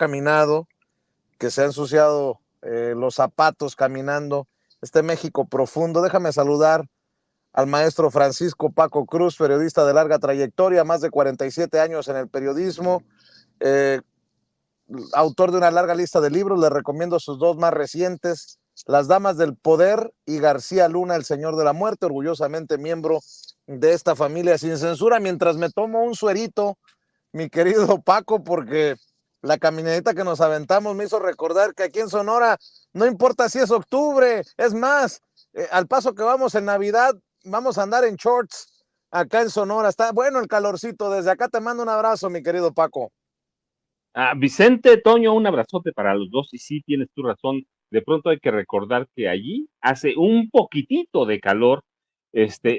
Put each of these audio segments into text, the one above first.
caminado, que se ha ensuciado los zapatos caminando, este México profundo. Déjame saludar al maestro Francisco Paco Cruz, periodista de larga trayectoria, más de 47 años en el periodismo, eh, autor de una larga lista de libros. Le recomiendo sus dos más recientes, Las Damas del Poder y García Luna, el Señor de la Muerte, orgullosamente miembro de esta familia sin censura, mientras me tomo un suerito, mi querido Paco, porque la caminadita que nos aventamos me hizo recordar que aquí en Sonora no importa si es octubre, es más, al paso que vamos en Navidad, vamos a andar en shorts acá en Sonora. Está bueno el calorcito. Desde acá te mando un abrazo, mi querido Paco. Vicente, Toño, un abrazote para los dos, y sí, tienes tu razón, de pronto hay que recordar que allí hace un poquitito de calor,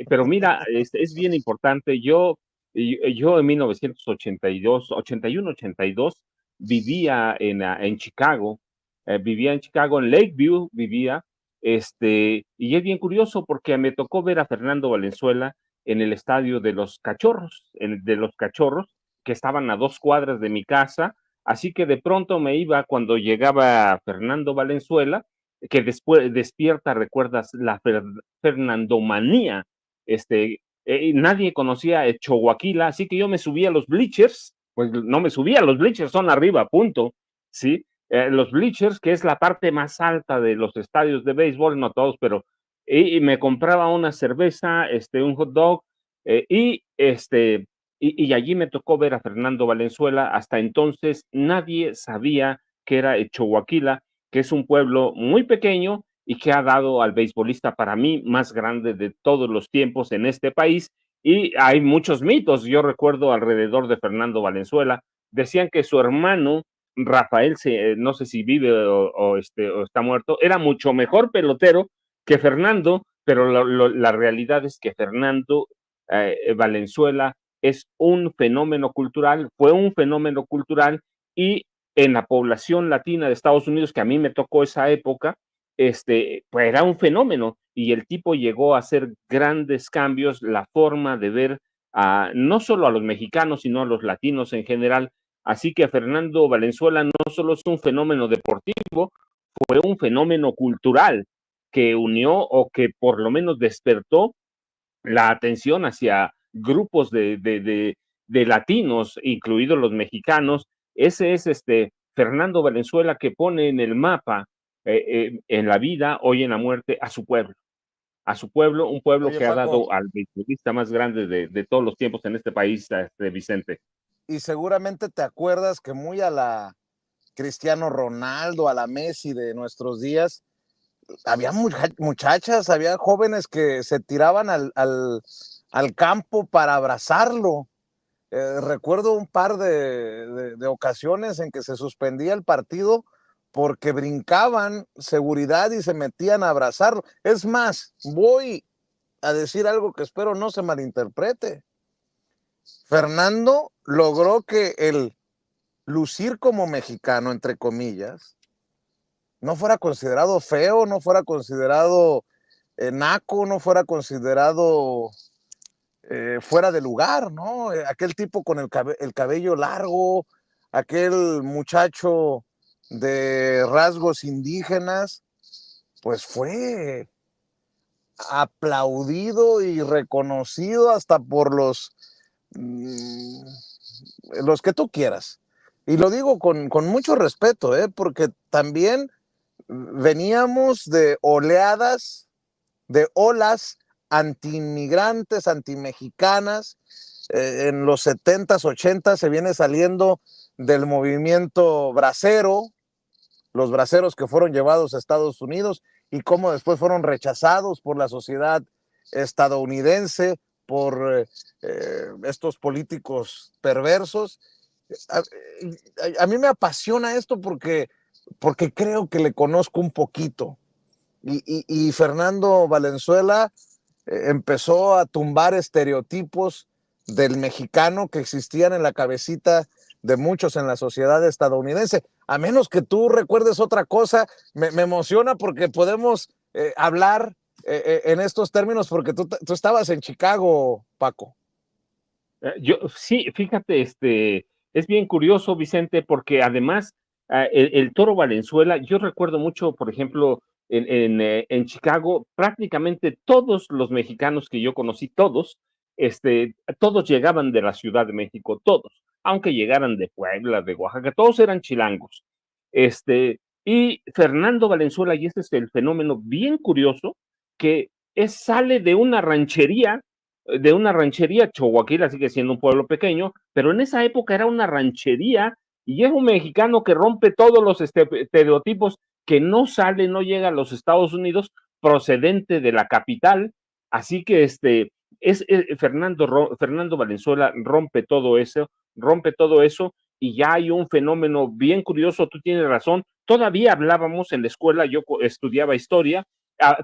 pero mira, es bien importante. Yo en 1982, 81, 82, vivía en Chicago, en Lakeview vivía, y es bien curioso porque me tocó ver a Fernando Valenzuela en el estadio de los Cachorros, que estaban a 2 cuadras de mi casa. Así que de pronto me iba cuando llegaba Fernando Valenzuela, que después despierta, recuerdas, la Fernandomanía. Nadie conocía a Choaquila, así que yo me subía a los bleachers, pues no me subía a los bleachers, son arriba, punto, ¿sí? Los bleachers, que es la parte más alta de los estadios de béisbol, no todos, pero y me compraba una cerveza, un hot dog, y allí me tocó ver a Fernando Valenzuela. Hasta entonces nadie sabía que era Choaquila, que es un pueblo muy pequeño y que ha dado al beisbolista para mí más grande de todos los tiempos en este país. Y hay muchos mitos, yo recuerdo alrededor de Fernando Valenzuela, decían que su hermano Rafael, no sé si vive o está muerto, era mucho mejor pelotero que Fernando, pero la realidad es que Fernando Valenzuela es un fenómeno cultural, fue un fenómeno cultural, y en la población latina de Estados Unidos, que a mí me tocó esa época, pues era un fenómeno, y el tipo llegó a hacer grandes cambios, la forma de ver no solo a los mexicanos, sino a los latinos en general. Así que Fernando Valenzuela no solo es un fenómeno deportivo, fue un fenómeno cultural que unió, o que por lo menos despertó la atención hacia grupos de latinos, incluidos los mexicanos. Ese es Fernando Valenzuela, que pone en el mapa, en la vida, hoy en la muerte, a su pueblo, un pueblo Oye, que ha Paco, dado al beisbolista más grande de todos los tiempos en este país, Vicente. y seguramente te acuerdas que muy a la Cristiano Ronaldo, a la Messi de nuestros días, había muchachas, había jóvenes que se tiraban al campo para abrazarlo. Recuerdo un par de ocasiones en que se suspendía el partido porque brincaban seguridad y se metían a abrazarlo. Es más, voy a decir algo que espero no se malinterprete. Fernando logró que el lucir como mexicano, entre comillas, no fuera considerado feo, no fuera considerado naco, no fuera considerado fuera de lugar, ¿no? Aquel tipo con el cabello largo, aquel muchacho de rasgos indígenas, pues fue aplaudido y reconocido hasta por los que tú quieras. Y lo digo con mucho respeto, porque también veníamos de oleadas, de olas anti-inmigrantes, anti-mexicanas. En los 70s, 80s se viene saliendo del movimiento bracero, los braceros que fueron llevados a Estados Unidos y cómo después fueron rechazados por la sociedad estadounidense, por estos políticos perversos. A mí me apasiona esto porque creo que le conozco un poquito. Y Fernando Valenzuela empezó a tumbar estereotipos del mexicano que existían en la cabecita de muchos en la sociedad estadounidense. A menos que tú recuerdes otra cosa, me emociona porque podemos hablar en estos términos, porque tú estabas en Chicago, Paco. Sí, fíjate, es bien curioso, Vicente, porque además el Toro Valenzuela. Yo recuerdo mucho, por ejemplo, en Chicago, prácticamente todos los mexicanos que yo conocí, todos llegaban de la Ciudad de México, todos, aunque llegaran de Puebla, de Oaxaca, todos eran chilangos. Y Fernando Valenzuela, y este es el fenómeno bien curioso, que sale de una ranchería. Choaquila sigue siendo un pueblo pequeño, pero en esa época era una ranchería y es un mexicano que rompe todos los estereotipos, que no sale, no llega a los Estados Unidos, procedente de la capital. Así que Fernando Valenzuela rompe todo eso, y ya hay un fenómeno bien curioso. Tú tienes razón, todavía hablábamos en la escuela, yo estudiaba historia,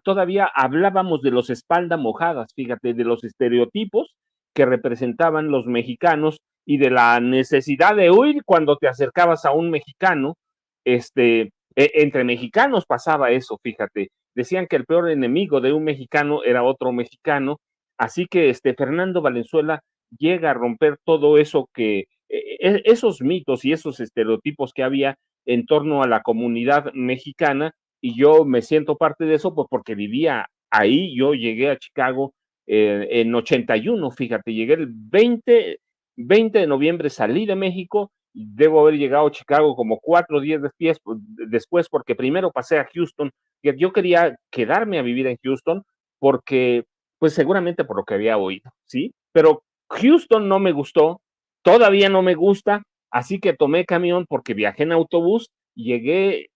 todavía hablábamos de los espalda mojadas, fíjate, de los estereotipos que representaban los mexicanos y de la necesidad de huir cuando te acercabas a un mexicano. Entre mexicanos pasaba eso, fíjate. Decían que el peor enemigo de un mexicano era otro mexicano. Así que Fernando Valenzuela llega a romper todo eso, esos mitos y esos estereotipos que había en torno a la comunidad mexicana, y yo me siento parte de eso, pues porque vivía ahí. Yo llegué a Chicago en 81, fíjate, llegué el 20 de noviembre, salí de México, y debo haber llegado a Chicago como 4 días después, porque primero pasé a Houston. Yo quería quedarme a vivir en Houston porque, pues seguramente por lo que había oído, ¿sí? Pero Houston no me gustó, todavía no me gusta, así que tomé camión porque viajé en autobús, llegué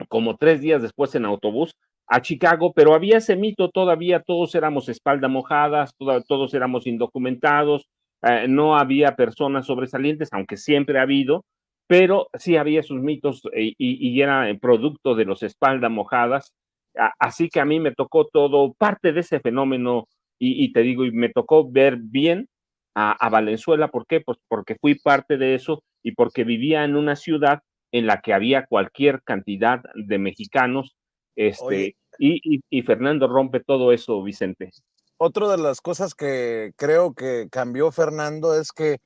como 3 días después en autobús a Chicago, pero había ese mito todavía, todos éramos espalda mojadas, todos éramos indocumentados, no había personas sobresalientes, aunque siempre ha habido, pero sí había sus mitos, y era el producto de los espalda mojadas. Así que a mí me tocó todo, parte de ese fenómeno, y te digo, y me tocó ver bien a Valenzuela. ¿Por qué? Pues porque fui parte de eso y porque vivía en una ciudad en la que había cualquier cantidad de mexicanos. Oye, Y Fernando rompe todo eso, Vicente. otra de las cosas que creo que cambió Fernando es que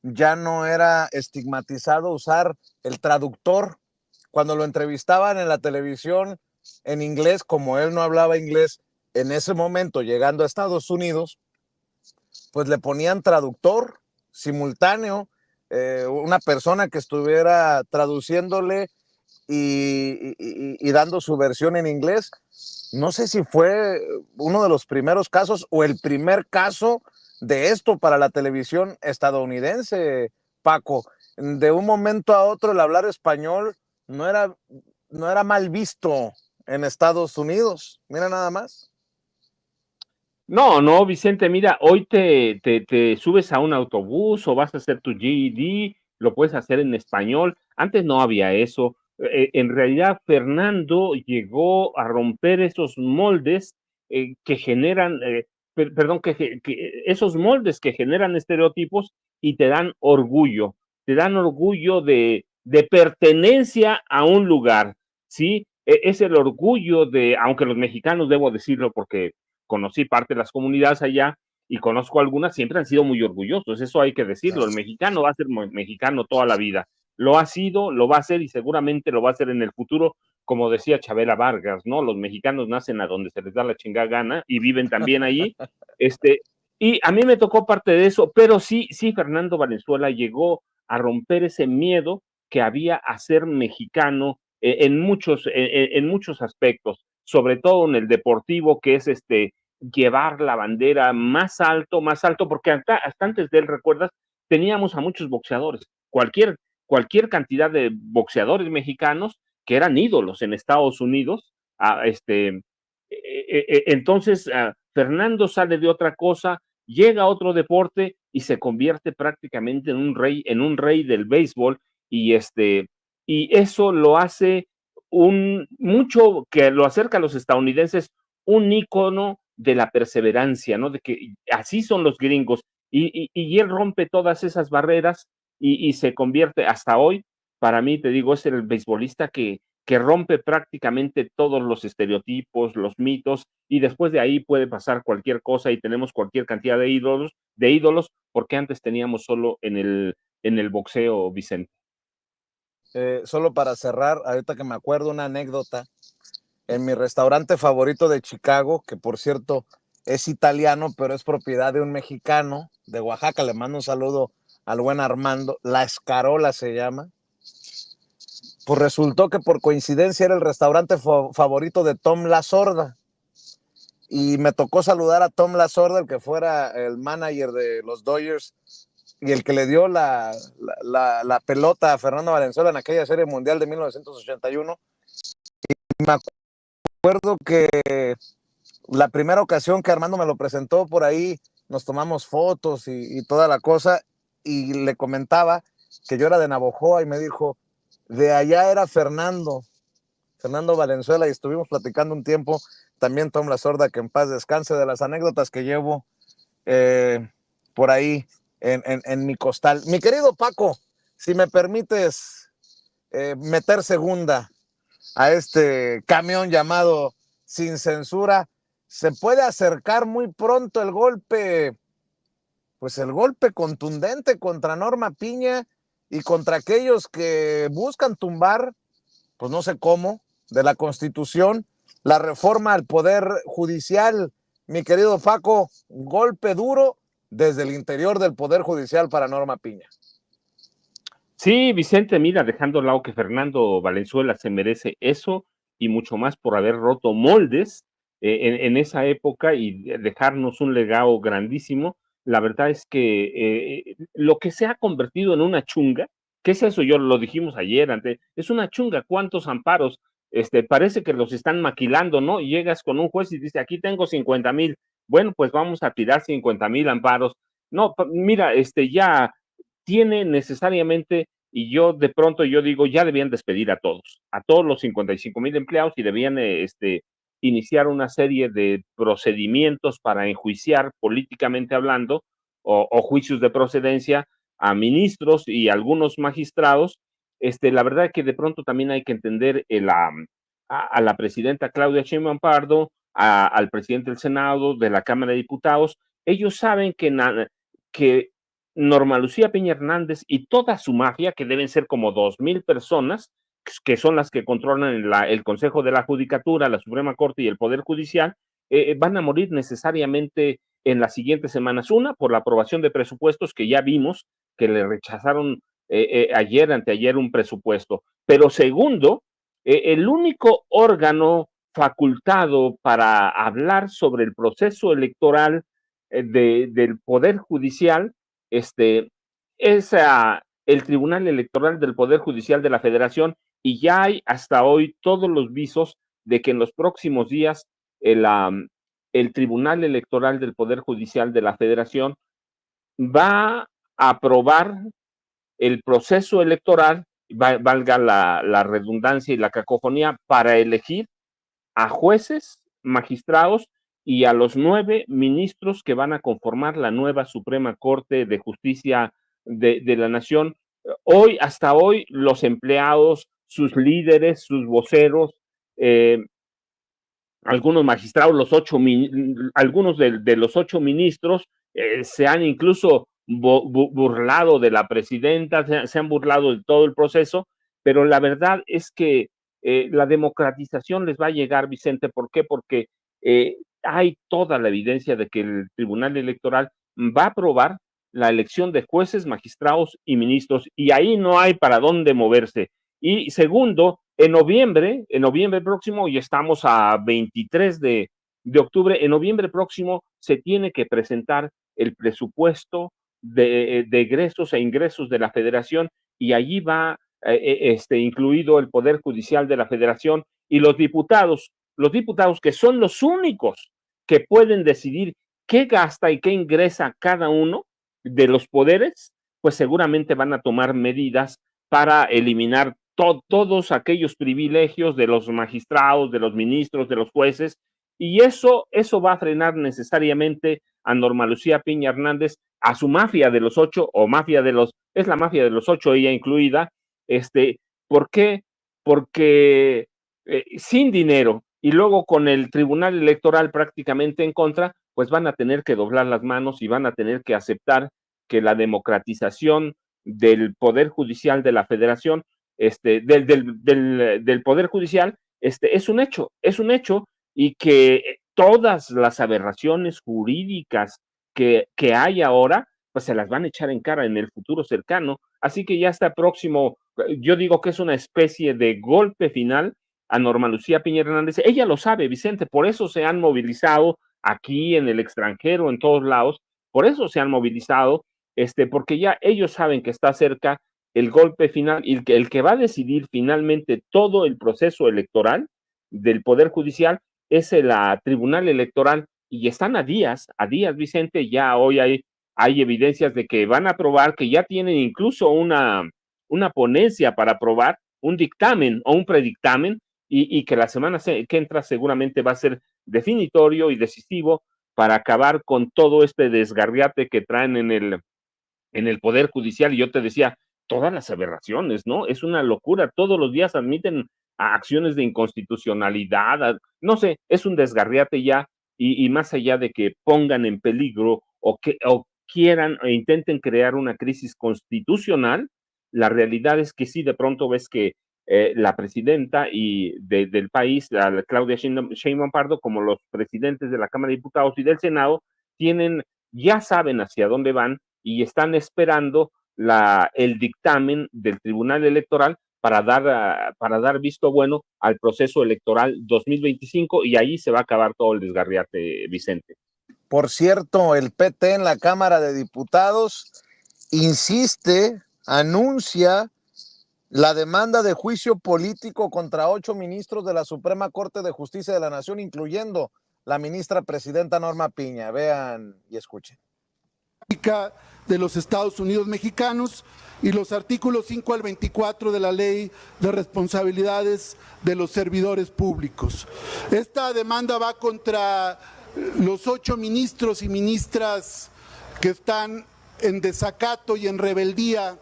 ya no era estigmatizado usar el traductor. Cuando lo entrevistaban en la televisión en inglés, como él no hablaba inglés en ese momento, llegando a Estados Unidos, pues le ponían traductor simultáneo, una persona que estuviera traduciéndole y dando su versión en inglés. No sé si fue uno de los primeros casos o el primer caso de esto para la televisión estadounidense, Paco. De un momento a otro el hablar español no era, no era mal visto en Estados Unidos. Mira nada más. No, no, Vicente, mira, hoy te subes a un autobús o vas a hacer tu GED, lo puedes hacer en español. Antes no había eso. En realidad, Fernando llegó a romper esos moldes que generan, perdón, esos moldes que generan estereotipos y te dan orgullo de pertenencia a un lugar, ¿sí? Es el orgullo de, aunque los mexicanos, debo decirlo, porque conocí parte de las comunidades allá y conozco algunas, siempre han sido muy orgullosos, eso hay que decirlo. El mexicano va a ser mexicano toda la vida, lo ha sido, lo va a ser y seguramente lo va a hacer en el futuro. Como decía Chabela Vargas, ¿no? Los mexicanos nacen a donde se les da la chingada gana y viven también ahí. este, y a mí me tocó parte de eso, pero sí, sí, Fernando Valenzuela llegó a romper ese miedo que había a ser mexicano en muchos aspectos, sobre todo en el deportivo, que es llevar la bandera más alto, porque hasta antes de él, recuerdas, teníamos a muchos boxeadores, cualquier cantidad de boxeadores mexicanos que eran ídolos en Estados Unidos. Entonces, Fernando sale de otra cosa, llega a otro deporte y se convierte prácticamente en un rey del béisbol, y y eso lo hace mucho, que lo acerca a los estadounidenses, un ícono de la perseverancia, ¿no? De que así son los gringos, y él rompe todas esas barreras y se convierte hasta hoy, para mí, te digo, es el beisbolista que rompe prácticamente todos los estereotipos, los mitos, y después de ahí puede pasar cualquier cosa y tenemos cualquier cantidad de ídolos, porque antes teníamos solo en el boxeo, Vicente. solo para cerrar, ahorita que me acuerdo una anécdota, en mi restaurante favorito de Chicago, que por cierto es italiano, pero es propiedad de un mexicano de Oaxaca, le mando un saludo al buen Armando, La Escarola se llama, pues resultó que por coincidencia era el restaurante favorito de Tom La Sorda, y me tocó saludar a Tom La Sorda, el que fuera el manager de los Dodgers, y el que le dio la pelota a Fernando Valenzuela en aquella serie mundial de 1981. Y me acuerdo que la primera ocasión que Armando me lo presentó por ahí, nos tomamos fotos y toda la cosa, y le comentaba que yo era de Navojoa, y me dijo, de allá era Fernando Valenzuela, y estuvimos platicando un tiempo. También Tom La Sorda, que en paz descanse, de las anécdotas que llevo por ahí en mi costal. Mi querido Paco, si me permites meter segunda a este camión llamado Sin Censura, se puede acercar muy pronto el golpe, pues el golpe contundente contra Norma Piña y contra aquellos que buscan tumbar, pues no sé cómo, de la Constitución, la reforma al Poder Judicial. Mi querido Paco, golpe duro desde el interior del Poder Judicial para Norma Piña. Sí, Vicente, mira, dejando al lado que Fernando Valenzuela se merece eso y mucho más por haber roto moldes en esa época y dejarnos un legado grandísimo. La verdad es que lo que se ha convertido en una chunga, ¿qué es eso? Yo lo dijimos ayer, es una chunga. ¿Cuántos amparos? Parece que los están maquilando, ¿no? Y llegas con un juez y dice, aquí tengo 50,000. Bueno, pues vamos a tirar 50,000 amparos. No, mira, ya tiene necesariamente, y yo de pronto yo digo, ya debían despedir a todos los 55,000 empleados, y debían iniciar una serie de procedimientos para enjuiciar políticamente hablando o juicios de procedencia a ministros y algunos magistrados. La verdad es que de pronto también hay que entender a la presidenta Claudia Sheinbaum Pardo, al presidente del Senado, de la Cámara de Diputados. Ellos saben que Norma Lucía Peña Hernández y toda su mafia, que deben ser como 2,000 personas, que son las que controlan el Consejo de la Judicatura, la Suprema Corte y el Poder Judicial, van a morir necesariamente en las siguientes semanas. Una, por la aprobación de presupuestos, que ya vimos que le rechazaron ayer, anteayer, un presupuesto. Pero segundo, el único órgano facultado para hablar sobre el proceso electoral del Poder Judicial es el Tribunal Electoral del Poder Judicial de la Federación, y ya hay hasta hoy todos los visos de que en los próximos días el Tribunal Electoral del Poder Judicial de la Federación va a aprobar el proceso electoral, valga la redundancia y la cacofonía, para elegir a jueces, magistrados y a los 9 ministros que van a conformar la nueva Suprema Corte de Justicia de la Nación. Hasta hoy, los empleados, sus líderes, sus voceros, algunos magistrados, algunos de los 8 ministros, se han incluso burlado de la presidenta, se han burlado de todo el proceso, pero la verdad es que la democratización les va a llegar, Vicente. ¿Por qué? Porque hay toda la evidencia de que el Tribunal Electoral va a aprobar la elección de jueces, magistrados y ministros, y ahí no hay para dónde moverse. Y segundo, en noviembre próximo, y estamos a 23 de octubre, en noviembre próximo se tiene que presentar el presupuesto de egresos e ingresos de la Federación, y allí va incluido el Poder Judicial de la Federación y los diputados que son los únicos que pueden decidir qué gasta y qué ingresa cada uno de los poderes, pues seguramente van a tomar medidas para eliminar todos aquellos privilegios de los magistrados, de los ministros, de los jueces, y eso va a frenar necesariamente a Norma Lucía Piña Hernández, a su mafia de los 8, o es la mafia de los 8, ella incluida. ¿Por qué? Porque sin dinero y luego con el Tribunal Electoral prácticamente en contra, pues van a tener que doblar las manos y van a tener que aceptar que la democratización del Poder Judicial de la Federación del Poder Judicial, es un hecho, y que todas las aberraciones jurídicas que hay ahora, pues se las van a echar en cara en el futuro cercano. Así que ya está próximo, yo digo que es una especie de golpe final a Norma Lucía Piña Hernández. Ella lo sabe, Vicente, por eso se han movilizado aquí, en el extranjero, en todos lados, por eso se han movilizado, porque ya ellos saben que está cerca el golpe final, y el que va a decidir finalmente todo el proceso electoral del Poder Judicial es el Tribunal Electoral, y están a días, Vicente. Ya hoy hay evidencias de que van a aprobar, que ya tienen incluso una ponencia para aprobar un dictamen o un predictamen, y que la semana que entra seguramente va a ser definitorio y decisivo para acabar con todo este desgarriate que traen en el Poder Judicial. Y yo te decía, todas las aberraciones, ¿no? Es una locura, todos los días admiten acciones de inconstitucionalidad, no sé, es un desgarriate ya, y más allá de que pongan en peligro o quieran e intenten crear una crisis constitucional, la realidad es que sí, de pronto ves que la presidenta del país, la Claudia Sheinbaum Pardo, como los presidentes de la Cámara de Diputados y del Senado, ya saben hacia dónde van, y están esperando el dictamen del Tribunal Electoral para dar visto bueno al proceso electoral 2025, y ahí se va a acabar todo el desgarriate, Vicente. Por cierto, el PT en la Cámara de Diputados insiste, anuncia la demanda de juicio político contra 8 ministros de la Suprema Corte de Justicia de la Nación, incluyendo la ministra presidenta Norma Piña. Vean y escuchen. De los Estados Unidos mexicanos y los artículos 5 al 24 de la Ley de Responsabilidades de los Servidores Públicos. Esta demanda va contra los 8 ministros y ministras que están en desacato y en rebeldía,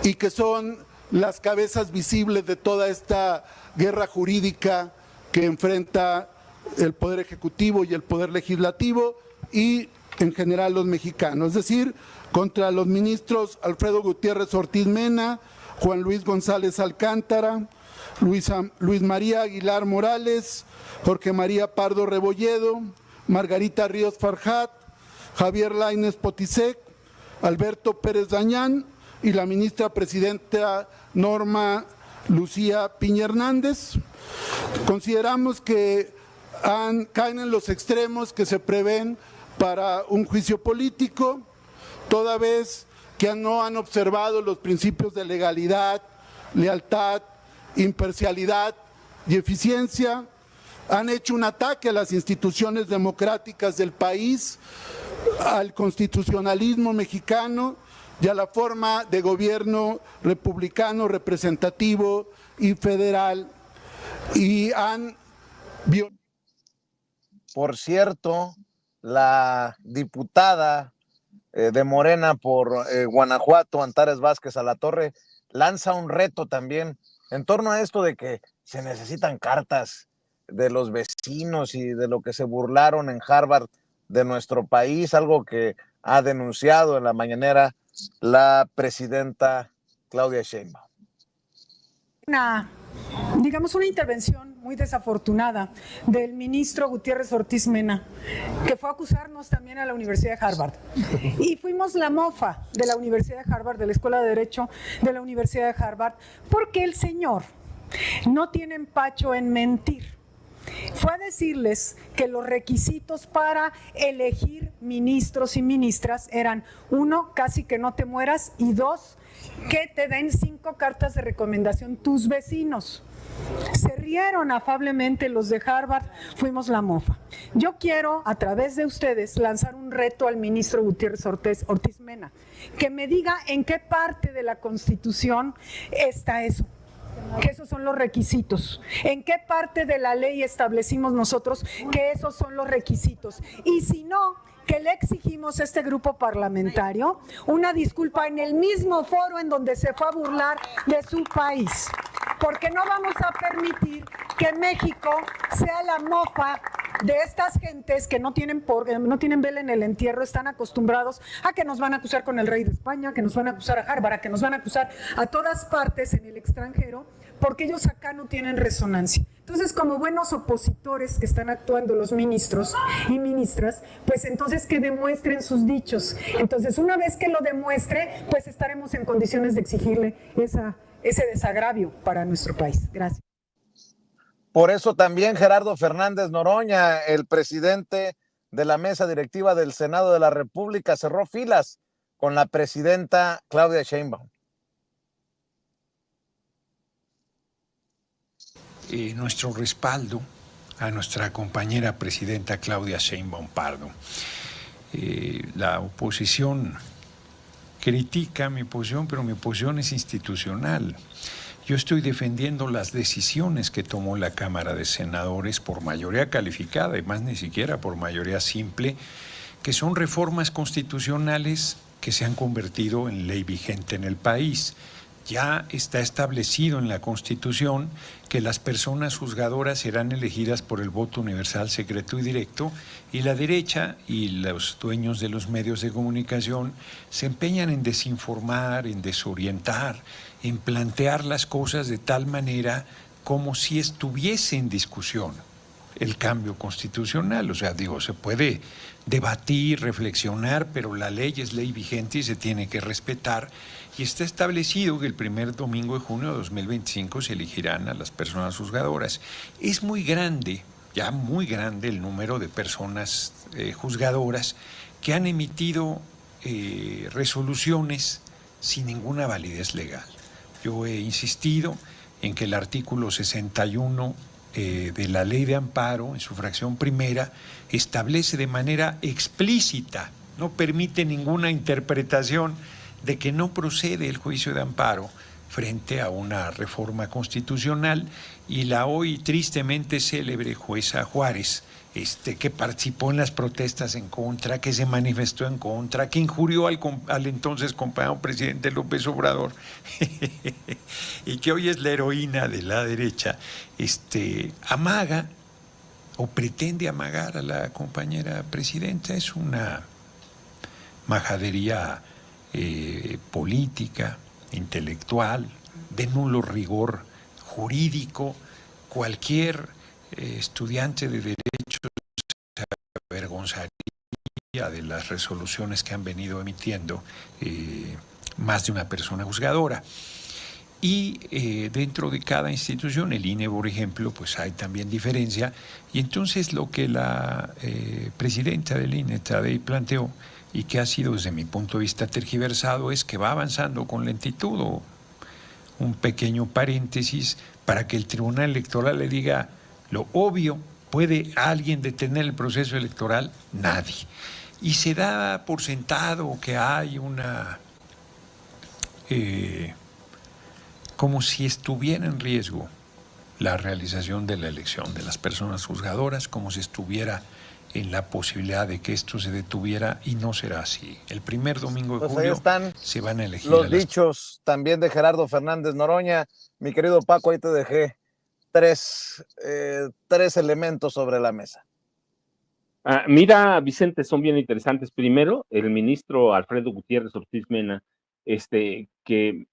y que son las cabezas visibles de toda esta guerra jurídica que enfrenta el Poder Ejecutivo y el Poder Legislativo, y en general los mexicanos, es decir, contra los ministros Alfredo Gutiérrez Ortiz Mena, Juan Luis González Alcántara, Luis María Aguilar Morales, Jorge María Pardo Rebolledo, Margarita Ríos Farjat, Javier Lainez Potisek, Alberto Pérez Dañán y la ministra presidenta Norma Lucía Piña Hernández. Consideramos que caen en los extremos que se prevén para un juicio político, toda vez que no han observado los principios de legalidad, lealtad, imparcialidad y eficiencia, han hecho un ataque a las instituciones democráticas del país, al constitucionalismo mexicano y a la forma de gobierno republicano, representativo y federal, y han violado. Por cierto, la diputada de Morena por Guanajuato, Antares Vázquez Alatorre, lanza un reto también en torno a esto de que se necesitan cartas de los vecinos y de lo que se burlaron en Harvard de nuestro país, algo que ha denunciado en la mañanera la presidenta Claudia Sheinbaum. Una intervención muy desafortunada del ministro Gutiérrez Ortiz Mena, que fue a acusarnos también a la Universidad de Harvard. Y fuimos la mofa de la Universidad de Harvard, de la Escuela de Derecho de la Universidad de Harvard, porque el señor no tiene empacho en mentir. Fue a decirles que los requisitos para elegir ministros y ministras eran: 1, casi que no te mueras, y 2, que te den 5 cartas de recomendación tus vecinos. Se rieron afablemente los de Harvard, fuimos la mofa. Yo quiero, a través de ustedes, lanzar un reto al ministro Gutiérrez Ortiz Mena, que me diga en qué parte de la Constitución está eso, que esos son los requisitos. ¿En qué parte de la ley establecimos nosotros que esos son los requisitos? Y si no, que le exigimos a este grupo parlamentario una disculpa en el mismo foro en donde se fue a burlar de su país, porque no vamos a permitir que México sea la mofa de estas gentes que no tienen vela en el entierro, están acostumbrados a que nos van a acusar con el rey de España, que nos van a acusar a Harvard, a que nos van a acusar a todas partes en el extranjero, porque ellos acá no tienen resonancia. Entonces, como buenos opositores que están actuando los ministros y ministras, pues entonces que demuestren sus dichos. Entonces, una vez que lo demuestre, pues estaremos en condiciones de exigirle ese desagravio para nuestro país. Gracias. Por eso también Gerardo Fernández Noroña, el presidente de la mesa directiva del Senado de la República, cerró filas con la presidenta Claudia Sheinbaum. Nuestro respaldo a nuestra compañera presidenta Claudia Sheinbaum Pardo. La oposición critica mi posición, pero mi posición es institucional. Yo estoy defendiendo las decisiones que tomó la Cámara de Senadores por mayoría calificada y más ni siquiera por mayoría simple, que son reformas constitucionales que se han convertido en ley vigente en el país. Ya está establecido en la Constitución que las personas juzgadoras serán elegidas por el voto universal, secreto y directo, y la derecha y los dueños de los medios de comunicación se empeñan en desinformar, en desorientar, en plantear las cosas de tal manera como si estuviese en discusión el cambio constitucional. O sea, digo, se puede debatir, reflexionar, pero la ley es ley vigente y se tiene que respetar. Y está establecido que el primer domingo de junio de 2025 se elegirán a las personas juzgadoras. Es muy grande, ya muy grande el número de personas juzgadoras que han emitido resoluciones sin ninguna validez legal. Yo he insistido en que el artículo 61 de la Ley de Amparo, en su fracción primera, establece de manera explícita, no permite ninguna interpretación de que no procede el juicio de amparo frente a una reforma constitucional, y la hoy tristemente célebre jueza Juárez, que participó en las protestas en contra, que se manifestó en contra, que injurió al entonces compañero presidente López Obrador y que hoy es la heroína de la derecha, amaga o pretende amagar a la compañera presidenta. Es una majadería política, intelectual, de nulo rigor jurídico. Cualquier estudiante de derecho se avergonzaría de las resoluciones que han venido emitiendo más de una persona juzgadora. Y dentro de cada institución, el INE, por ejemplo, pues hay también diferencia. Y entonces lo que la presidenta del INE, Tadei, planteó, y que ha sido desde mi punto de vista tergiversado, es que va avanzando con lentitud. O un pequeño paréntesis para que el Tribunal Electoral le diga lo obvio: ¿puede alguien detener el proceso electoral? Nadie. Y se da por sentado que hay una como si estuviera en riesgo la realización de la elección de las personas juzgadoras, como si estuviera en la posibilidad de que esto se detuviera, y no será así. El primer domingo de julio se van a elegir los dichos también de Gerardo Fernández Noroña. Mi querido Paco, ahí te dejé tres elementos sobre la mesa. Mira, Vicente, son bien interesantes. Primero, el ministro Alfredo Gutiérrez Ortiz Mena, que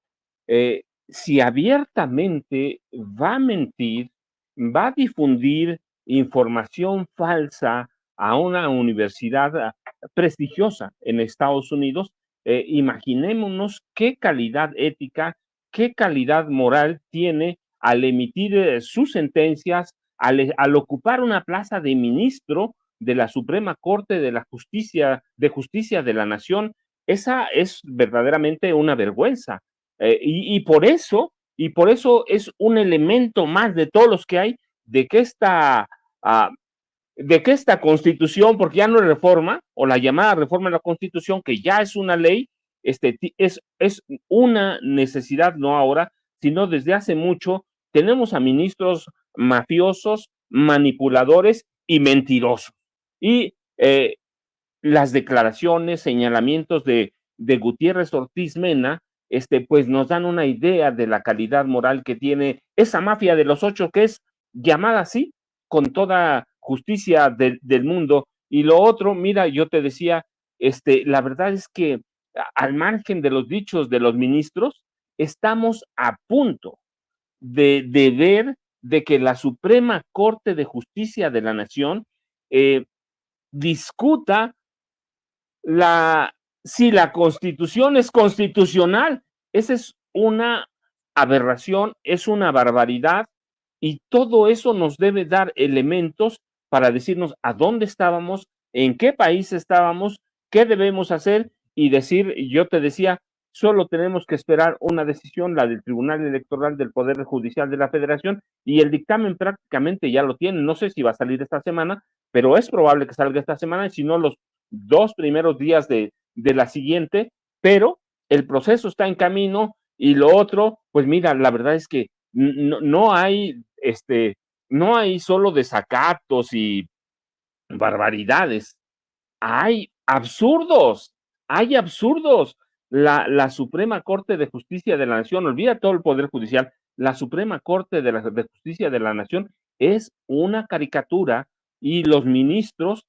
si abiertamente va a mentir, va a difundir información falsa a una universidad prestigiosa en Estados Unidos, imaginémonos qué calidad ética, qué calidad moral tiene al emitir sus sentencias, al ocupar una plaza de ministro de la Suprema Corte de Justicia de la Nación. Esa es verdaderamente una vergüenza. Y por eso es un elemento más de todos los que hay de que esta Constitución, porque ya no es reforma, o la llamada reforma de la Constitución, que ya es una ley, es una necesidad, no ahora, sino desde hace mucho. Tenemos a ministros mafiosos, manipuladores y mentirosos. Y las declaraciones, señalamientos de Gutiérrez Ortiz Mena, pues nos dan una idea de la calidad moral que tiene esa mafia de los 8, que es llamada así, con toda justicia del mundo. Y lo otro, mira, yo te decía, la verdad es que al margen de los dichos de los ministros, estamos a punto de ver de que la Suprema Corte de Justicia de la Nación discuta si la Constitución es constitucional. Esa es una aberración, es una barbaridad, y todo eso nos debe dar elementos para decirnos a dónde estábamos, en qué país estábamos, qué debemos hacer y decir, yo te decía, solo tenemos que esperar una decisión, la del Tribunal Electoral del Poder Judicial de la Federación, y el dictamen prácticamente ya lo tienen. No sé si va a salir esta semana, pero es probable que salga esta semana, y si no, los 2 primeros días de la siguiente, pero el proceso está en camino. Y lo otro, pues mira, la verdad es que no hay, no hay solo desacatos y barbaridades, hay absurdos, hay absurdos. La Suprema Corte de Justicia de la Nación, olvida todo el Poder Judicial, la Suprema Corte de Justicia de la Nación es una caricatura, y los ministros,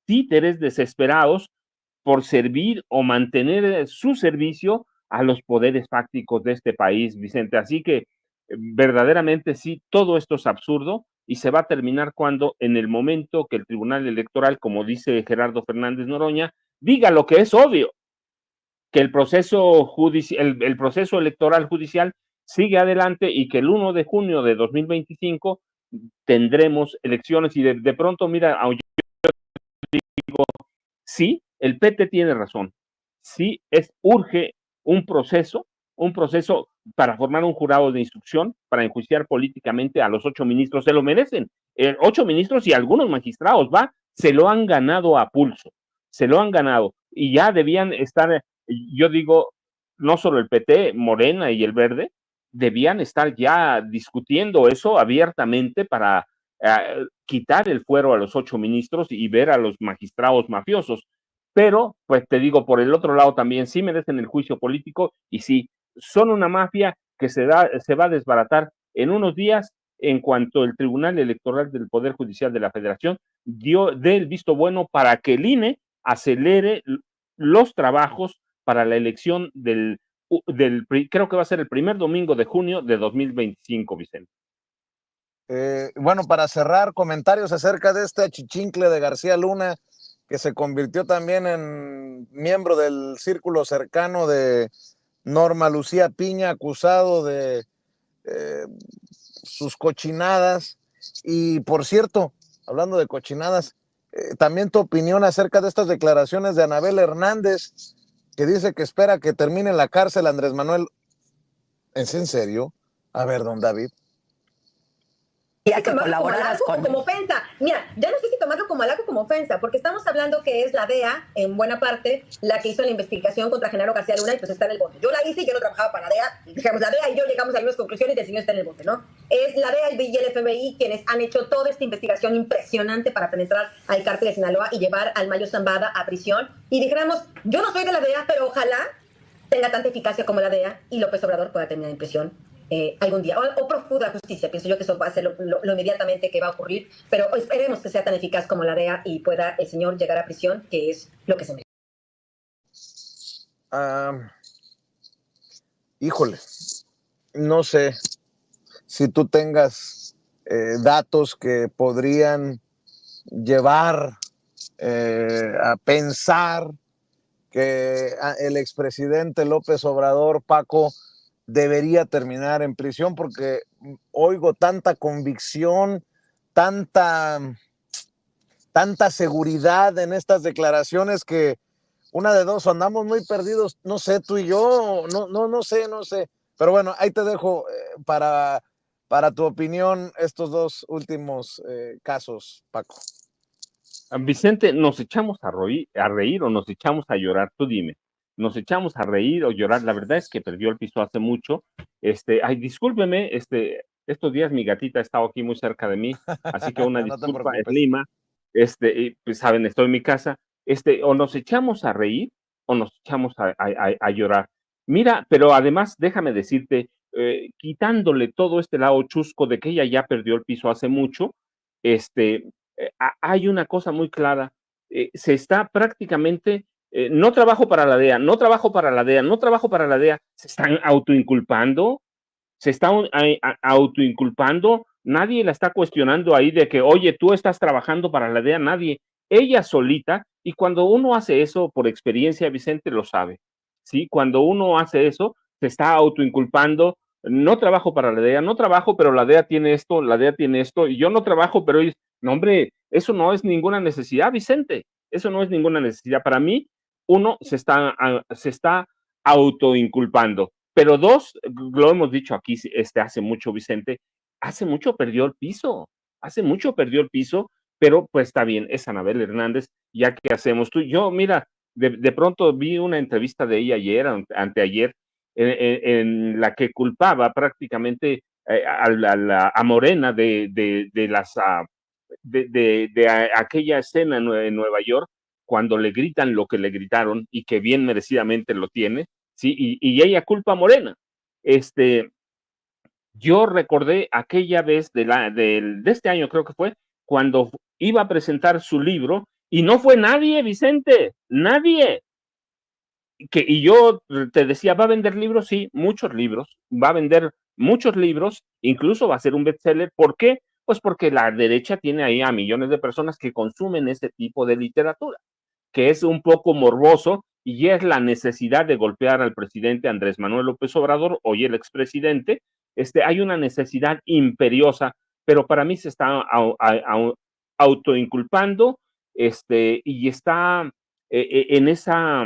títeres desesperados por servir o mantener su servicio a los poderes fácticos de este país, Vicente. Así que verdaderamente sí, todo esto es absurdo, y se va a terminar cuando, en el momento que el Tribunal Electoral, como dice Gerardo Fernández Noroña, diga lo que es obvio, que el proceso el proceso electoral judicial sigue adelante, y que el 1 de junio de 2025 tendremos elecciones. Y de pronto, mira, yo digo, sí, el PT tiene razón, sí, urge un proceso para formar un jurado de instrucción para enjuiciar políticamente a los 8 ministros. Se lo merecen, 8 ministros y algunos magistrados, se lo han ganado a pulso, se lo han ganado, y ya debían estar, yo digo, no solo el PT, Morena y el Verde, debían estar ya discutiendo eso abiertamente para quitar el fuero a los 8 ministros y ver a los magistrados mafiosos. Pero, pues te digo, por el otro lado también sí merecen el juicio político, y sí, son una mafia que se va a desbaratar en unos días, en cuanto el Tribunal Electoral del Poder Judicial de la Federación dé el visto bueno para que el INE acelere los trabajos para la elección creo que va a ser el primer domingo de junio de 2025, Vicente. Bueno, para cerrar, comentarios acerca de este achichincle de García Luna, que se convirtió también en miembro del círculo cercano de Norma Lucía Piña, acusado de sus cochinadas. Y por cierto, hablando de cochinadas, también tu opinión acerca de estas declaraciones de Anabel Hernández, que dice que espera que termine en la cárcel Andrés Manuel. ¿Es en serio? A ver, don David. Y hay que colaborar como ofensa. Mira, ya no sé si tomarlo como halago o como ofensa, porque estamos hablando que es la DEA, en buena parte, la que hizo la investigación contra Genaro García Luna, y pues está en el bote. Yo la hice y yo no trabajaba para la DEA. Digamos, la DEA y yo llegamos a algunas conclusiones y el señor está en el bote, ¿no? Es la DEA y el FBI quienes han hecho toda esta investigación impresionante para penetrar al cártel de Sinaloa y llevar al Mayo Zambada a prisión. Y dijéramos, yo no soy de la DEA, pero ojalá tenga tanta eficacia como la DEA y López Obrador pueda terminar en prisión algún día, o profusa justicia. Pienso yo que eso va a ser lo inmediatamente que va a ocurrir, pero esperemos que sea tan eficaz como la DEA y pueda el señor llegar a prisión, que es lo que se merece. Híjole, no sé si tú tengas datos que podrían llevar a pensar que el expresidente López Obrador, Paco, debería terminar en prisión, porque oigo tanta convicción, tanta seguridad en estas declaraciones, que una de dos, andamos muy perdidos, no sé, tú y yo, no sé. Pero bueno, ahí te dejo para tu opinión estos dos últimos casos, Paco. Vicente, ¿nos echamos a reír o nos echamos a llorar? Tú dime. ¿Nos echamos a reír o llorar? La verdad es que perdió el piso hace mucho. Ay, discúlpeme, estos días mi gatita ha estado aquí muy cerca de mí, así que una disculpa, es Lima. Pues saben, estoy en mi casa. O nos echamos a reír o nos echamos a llorar. Mira, pero además, déjame decirte, quitándole todo este lado chusco de que ella ya perdió el piso hace mucho, hay una cosa muy clara, se está prácticamente, no trabajo para la DEA, no trabajo para la DEA, no trabajo para la DEA, se están autoinculpando, se está autoinculpando, nadie la está cuestionando ahí de que, oye, tú estás trabajando para la DEA, nadie, ella solita, y cuando uno hace eso por experiencia, Vicente lo sabe, ¿sí? Cuando uno hace eso, se está autoinculpando, no trabajo para la DEA, no trabajo, pero la DEA tiene esto, la DEA tiene esto, y yo no trabajo, pero ellos, no, hombre, eso no es ninguna necesidad, Vicente, eso no es ninguna necesidad. Para mí, uno se está autoinculpando. Pero dos, lo hemos dicho aquí hace mucho, Vicente, hace mucho perdió el piso, hace mucho perdió el piso, pero pues está bien, es Anabel Hernández, ya que hacemos tú. Yo, mira, de pronto vi una entrevista de ella ayer, anteayer, en la que culpaba prácticamente a Morena de aquella escena en Nueva York, cuando le gritan lo que le gritaron y que bien merecidamente lo tiene, ¿sí? Y ella culpa a Morena. Yo recordé aquella vez de este año, creo que fue, cuando iba a presentar su libro y no fue nadie, Vicente, nadie. Y yo te decía, ¿va a vender libros? Sí, muchos libros, va a vender muchos libros, incluso va a ser un bestseller. ¿Por qué? Pues porque la derecha tiene ahí a millones de personas que consumen ese tipo de literatura, que es un poco morboso y es la necesidad de golpear al presidente Andrés Manuel López Obrador, hoy el expresidente. Hay una necesidad imperiosa, pero para mí se está autoinculpando, y está en esa,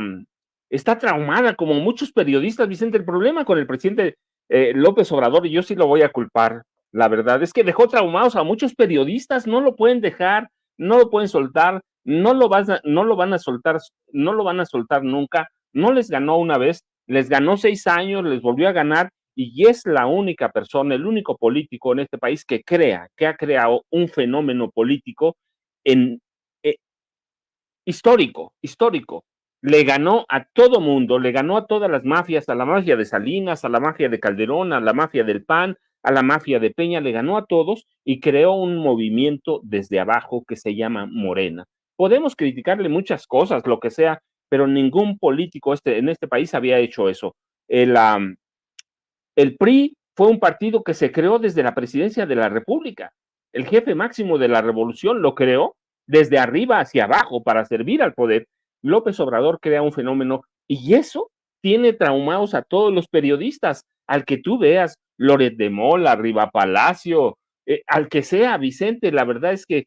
está traumada como muchos periodistas, Vicente. El problema con el presidente López Obrador, y yo sí lo voy a culpar, la verdad, es que dejó traumados a muchos periodistas, no lo pueden dejar, no lo pueden soltar, no lo van a soltar, no lo van a soltar nunca, no les ganó una vez, les ganó 6 años, les volvió a ganar, y es la única persona, el único político en este país que ha creado un fenómeno político en, eh, histórico. Le ganó a todo mundo, le ganó a todas las mafias, a la mafia de Salinas, a la mafia de Calderón, a la mafia del PAN, a la mafia de Peña, le ganó a todos y creó un movimiento desde abajo que se llama Morena. Podemos criticarle muchas cosas, lo que sea, pero ningún político en este país había hecho eso. El PRI fue un partido que se creó desde la presidencia de la República. El jefe máximo de la revolución lo creó desde arriba hacia abajo para servir al poder. López Obrador crea un fenómeno y eso tiene traumados a todos los periodistas, al que tú veas, Loret de Mola, Riva Palacio, al que sea, Vicente. La verdad es que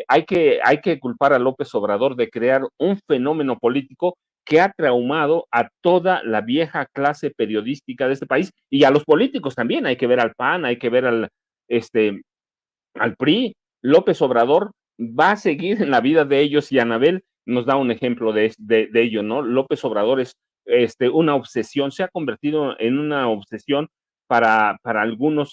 hay que culpar a López Obrador de crear un fenómeno político que ha traumado a toda la vieja clase periodística de este país y a los políticos también. Hay que ver al PAN, hay que ver al PRI. López Obrador va a seguir en la vida de ellos y Anabel nos da un ejemplo de ello, ¿no? López Obrador es una obsesión, se ha convertido en una obsesión para algunos,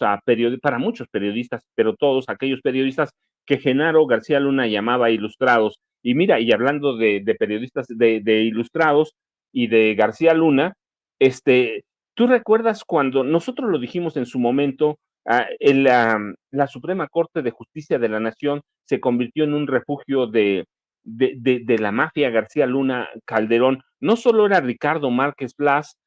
para muchos periodistas, pero todos aquellos periodistas que Genaro García Luna llamaba ilustrados. Y mira, y hablando de periodistas de ilustrados y de García Luna, ¿tú recuerdas cuando nosotros lo dijimos en su momento, la Suprema Corte de Justicia de la Nación se convirtió en un refugio de la mafia García Luna Calderón? No solo era Ricardo Márquez Blas,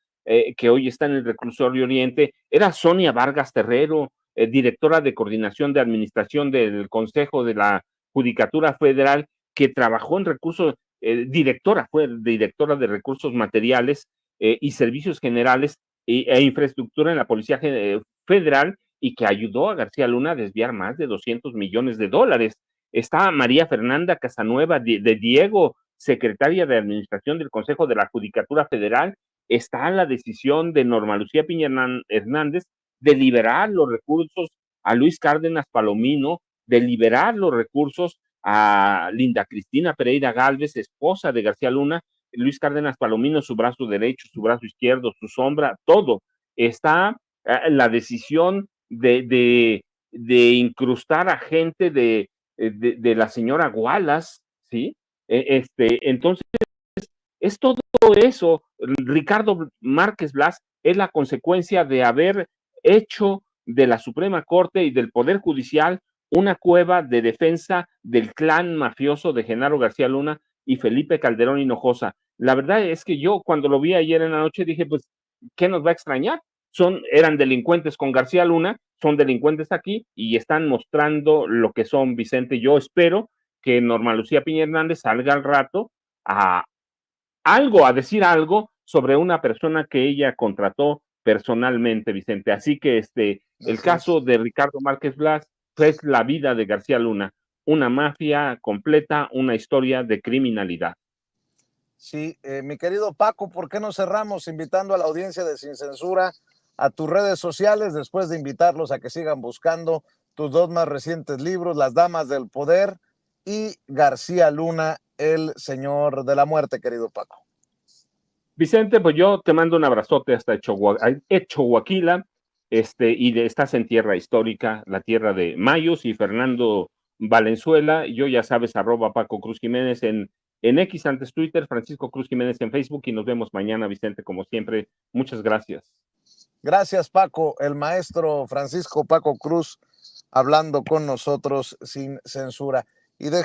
que hoy está en el reclusorio Oriente, era Sonia Vargas Terrero, directora de coordinación de administración del Consejo de la Judicatura Federal, que trabajó en recursos, fue directora de recursos materiales y servicios generales e infraestructura en la Policía Federal, y que ayudó a García Luna a desviar más de $200 millones. Está María Fernanda Casanueva de Diego, secretaria de Administración del Consejo de la Judicatura Federal. Está la decisión de Norma Lucía Piña Hernández de liberar los recursos a Luis Cárdenas Palomino, de liberar los recursos a Linda Cristina Pereira Gálvez, esposa de García Luna. Luis Cárdenas Palomino, su brazo derecho, su brazo izquierdo, su sombra, todo. Está la decisión de incrustar a gente de la señora Wallace, ¿sí? Entonces, es todo eso. Ricardo Márquez Blas es la consecuencia de haber hecho de la Suprema Corte y del Poder Judicial una cueva de defensa del clan mafioso de Genaro García Luna y Felipe Calderón Hinojosa. La verdad es que yo cuando lo vi ayer en la noche dije, pues, ¿qué nos va a extrañar? Eran delincuentes con García Luna, son delincuentes aquí y están mostrando lo que son, Vicente. Yo espero que Norma Lucía Piña Hernández salga al rato a decir algo sobre una persona que ella contrató personalmente, Vicente. Así que el caso de Ricardo Márquez Blas es la vida de García Luna, una mafia completa, una historia de criminalidad. Sí, mi querido Paco, ¿por qué no cerramos invitando a la audiencia de Sin Censura a tus redes sociales después de invitarlos a que sigan buscando tus dos más recientes libros, Las Damas del Poder y García Luna, el Señor de la Muerte, querido Paco? Vicente, pues yo te mando un abrazote hasta Choaquila, y estás en tierra histórica, la tierra de Mayos y Fernando Valenzuela. Yo ya sabes, @Paco Cruz Jiménez en X, antes Twitter, Francisco Cruz Jiménez en Facebook, y nos vemos mañana, Vicente, como siempre. Muchas gracias. Gracias, Paco, el maestro Francisco Paco Cruz, hablando con nosotros sin censura. Y